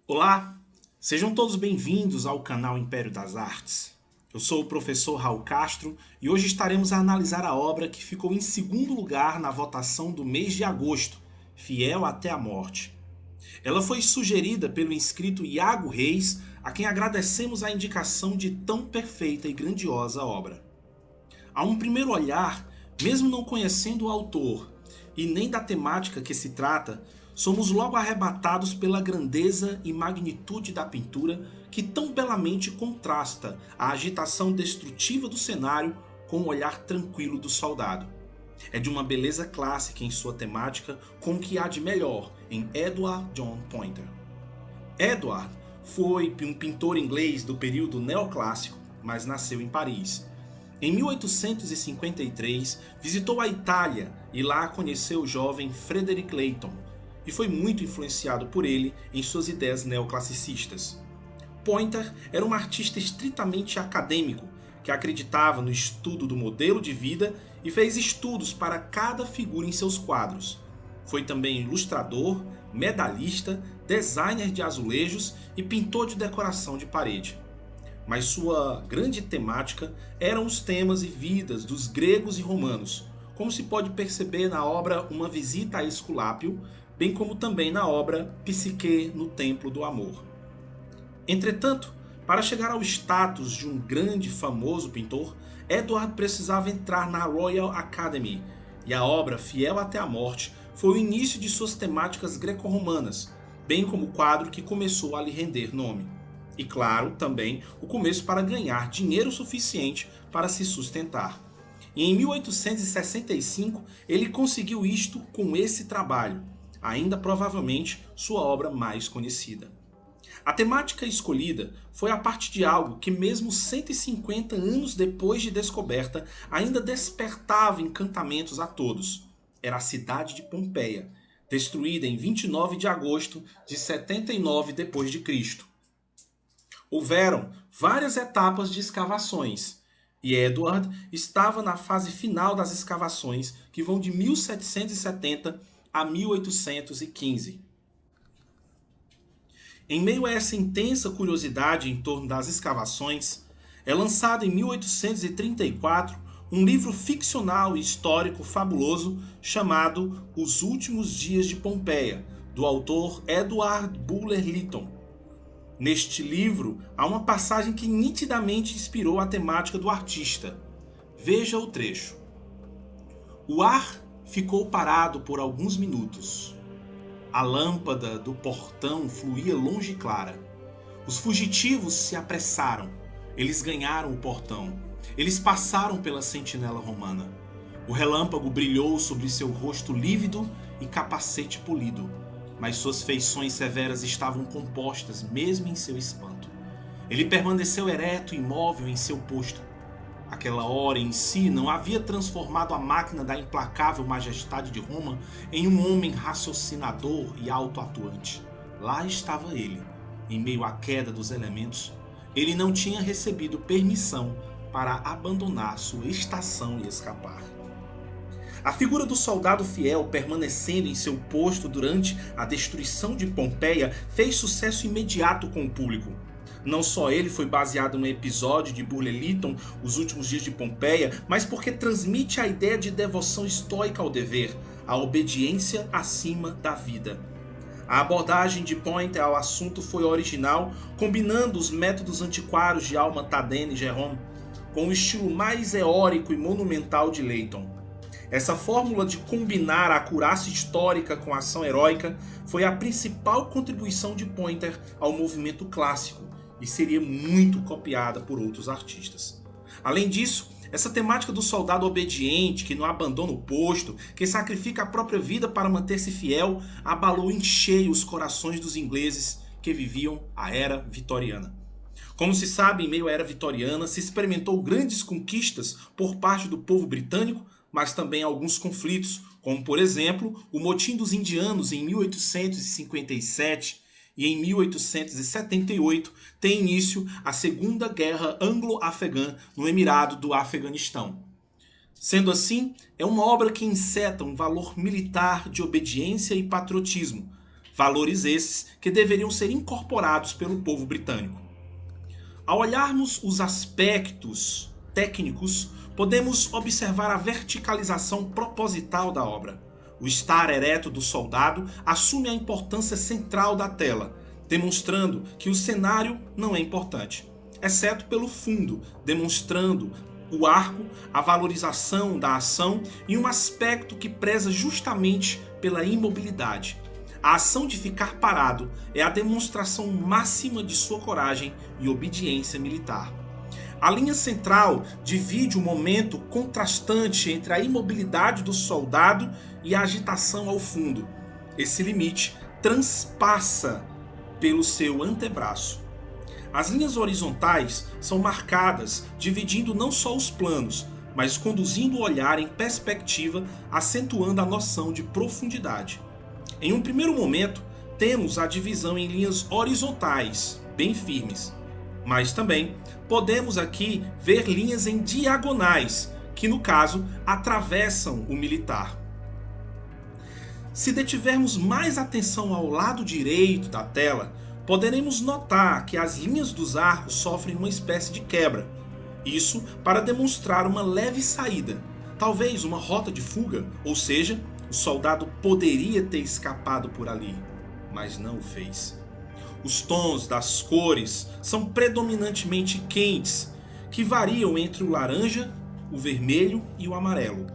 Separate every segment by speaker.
Speaker 1: Olá, sejam todos bem-vindos ao canal Império das Artes. Eu sou o professor Raul Castro e hoje estaremos a analisar a obra que ficou em segundo lugar na votação do mês de agosto, Fiel até a Morte. Ela foi sugerida pelo inscrito Iago Reis, a quem agradecemos a indicação de tão perfeita e grandiosa obra. A um primeiro olhar, mesmo não conhecendo o autor e nem da temática que se trata, somos logo arrebatados pela grandeza e magnitude da pintura que tão belamente contrasta a agitação destrutiva do cenário com o olhar tranquilo do soldado. É de uma beleza clássica em sua temática com o que há de melhor em Edward John Poynter. Edward foi um pintor inglês do período neoclássico, mas nasceu em Paris. Em 1853, visitou a Itália e lá conheceu o jovem Frederick Leighton, e foi muito influenciado por ele em suas ideias neoclassicistas. Poynter era um artista estritamente acadêmico, que acreditava no estudo do modelo de vida e fez estudos para cada figura em seus quadros. Foi também ilustrador, medalhista, designer de azulejos e pintor de decoração de parede. Mas sua grande temática eram os temas e vidas dos gregos e romanos, como se pode perceber na obra Uma Visita a Esculápio, bem como também na obra Psique no Templo do Amor. Entretanto, para chegar ao status de um grande e famoso pintor, Edward precisava entrar na Royal Academy, e a obra Fiel até a Morte foi o início de suas temáticas greco-romanas, bem como o quadro que começou a lhe render nome. E claro, também o começo para ganhar dinheiro suficiente para se sustentar. E em 1865 ele conseguiu isto com esse trabalho, ainda provavelmente sua obra mais conhecida. A temática escolhida foi a parte de algo que mesmo 150 anos depois de descoberta ainda despertava encantamentos a todos. Era a cidade de Pompeia, destruída em 29 de agosto de 79 d.C. Houveram várias etapas de escavações, e Edward estava na fase final das escavações, que vão de 1770 a 1815. Em meio a essa intensa curiosidade em torno das escavações, é lançado em 1834 um livro ficcional e histórico fabuloso chamado Os Últimos Dias de Pompeia, do autor Edward Bulwer Lytton. Neste livro, há uma passagem que nitidamente inspirou a temática do artista. Veja o trecho. O ar ficou parado por alguns minutos. A lâmpada do portão fluía longe e clara. Os fugitivos se apressaram. Eles ganharam o portão. Eles passaram pela sentinela romana. O relâmpago brilhou sobre seu rosto lívido e capacete polido, mas suas feições severas estavam compostas mesmo em seu espanto. Ele permaneceu ereto e imóvel em seu posto. Aquela hora em si não havia transformado a máquina da implacável majestade de Roma em um homem raciocinador e autoatuante. Lá estava ele, em meio à queda dos elementos. Ele não tinha recebido permissão para abandonar sua estação e escapar. A figura do soldado fiel permanecendo em seu posto durante a destruição de Pompeia fez sucesso imediato com o público. Não só ele foi baseado no episódio de Bulwer Lytton, Os Últimos Dias de Pompeia, mas porque transmite a ideia de devoção estoica ao dever, a obediência acima da vida. A abordagem de Poynter ao assunto foi original, combinando os métodos antiquários de Alma Tadema e Jerome com o estilo mais eórico e monumental de Leighton. Essa fórmula de combinar a acurácia histórica com a ação heróica foi a principal contribuição de Poynter ao movimento clássico e seria muito copiada por outros artistas. Além disso, essa temática do soldado obediente, que não abandona o posto, que sacrifica a própria vida para manter-se fiel, abalou em cheio os corações dos ingleses que viviam a Era Vitoriana. Como se sabe, em meio à Era Vitoriana se experimentou grandes conquistas por parte do povo britânico, mas também alguns conflitos, como por exemplo o motim dos indianos em 1857 e em 1878 tem início a Segunda Guerra Anglo-Afegã no Emirado do Afeganistão. Sendo assim, é uma obra que enceta um valor militar de obediência e patriotismo, Valores esses que deveriam ser incorporados pelo povo britânico. Ao olharmos os aspectos técnicos, podemos observar a verticalização proposital da obra. O estar ereto do soldado assume a importância central da tela, demonstrando que o cenário não é importante, exceto pelo fundo, demonstrando o arco, a valorização da ação e um aspecto que preza justamente pela imobilidade. A ação de ficar parado é a demonstração máxima de sua coragem e obediência militar. A linha central divide o momento contrastante entre a imobilidade do soldado e a agitação ao fundo. Esse limite transpassa pelo seu antebraço. As linhas horizontais são marcadas, dividindo não só os planos, mas conduzindo o olhar em perspectiva, acentuando a noção de profundidade. Em um primeiro momento, temos a divisão em linhas horizontais, bem firmes, mas também podemos aqui ver linhas em diagonais, que no caso atravessam o militar. Se detivermos mais atenção ao lado direito da tela, poderemos notar que as linhas dos arcos sofrem uma espécie de quebra. Isso para demonstrar uma leve saída, talvez uma rota de fuga, ou seja, o soldado poderia ter escapado por ali, mas não o fez. Os tons das cores são predominantemente quentes, que variam entre o laranja, o vermelho e o amarelo.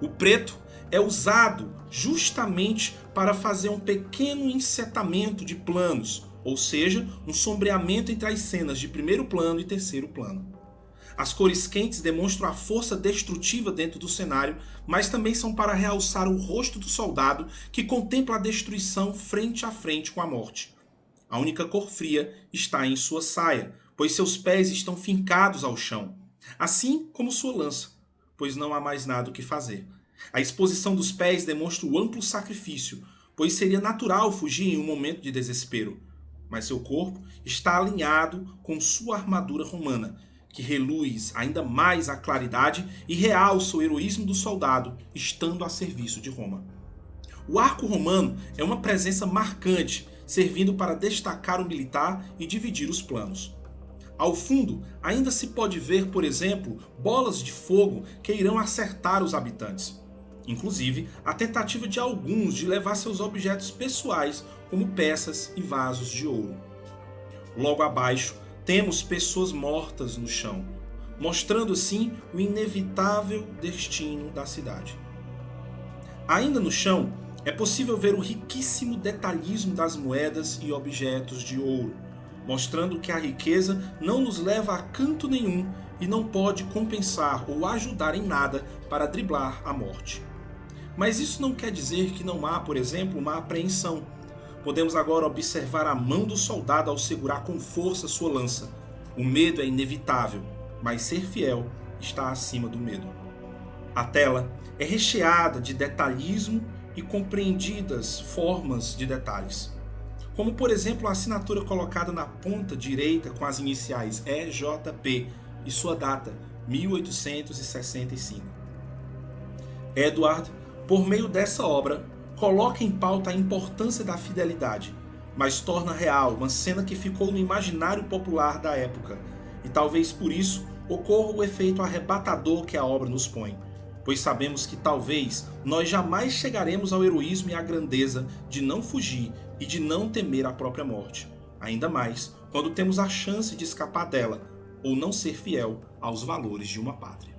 Speaker 1: O preto é usado justamente para fazer um pequeno encetamento de planos, ou seja, um sombreamento entre as cenas de primeiro plano e terceiro plano. As cores quentes demonstram a força destrutiva dentro do cenário, mas também são para realçar o rosto do soldado que contempla a destruição frente a frente com a morte. A única cor fria está em sua saia, pois seus pés estão fincados ao chão, assim como sua lança, pois não há mais nada o que fazer. A exposição dos pés demonstra o amplo sacrifício, pois seria natural fugir em um momento de desespero, mas seu corpo está alinhado com sua armadura romana, que reluz ainda mais a claridade e realça o heroísmo do soldado, estando a serviço de Roma. O arco romano é uma presença marcante, servindo para destacar o militar e dividir os planos. Ao fundo, ainda se pode ver, por exemplo, bolas de fogo que irão acertar os habitantes. Inclusive, a tentativa de alguns de levar seus objetos pessoais, como peças e vasos de ouro. Logo abaixo, temos pessoas mortas no chão, mostrando assim o inevitável destino da cidade. Ainda no chão, é possível ver o riquíssimo detalhismo das moedas e objetos de ouro, mostrando que a riqueza não nos leva a canto nenhum e não pode compensar ou ajudar em nada para driblar a morte. Mas isso não quer dizer que não há, por exemplo, uma apreensão. Podemos agora observar a mão do soldado ao segurar com força sua lança. O medo é inevitável, mas ser fiel está acima do medo. A tela é recheada de detalhismo e compreendidas formas de detalhes, como por exemplo a assinatura colocada na ponta direita com as iniciais EJP e sua data, 1865. Edward, por meio dessa obra, coloca em pauta a importância da fidelidade, mas torna real uma cena que ficou no imaginário popular da época, e talvez por isso ocorra o efeito arrebatador que a obra nos põe, pois sabemos que talvez nós jamais chegaremos ao heroísmo e à grandeza de não fugir e de não temer a própria morte, ainda mais quando temos a chance de escapar dela ou não ser fiel aos valores de uma pátria.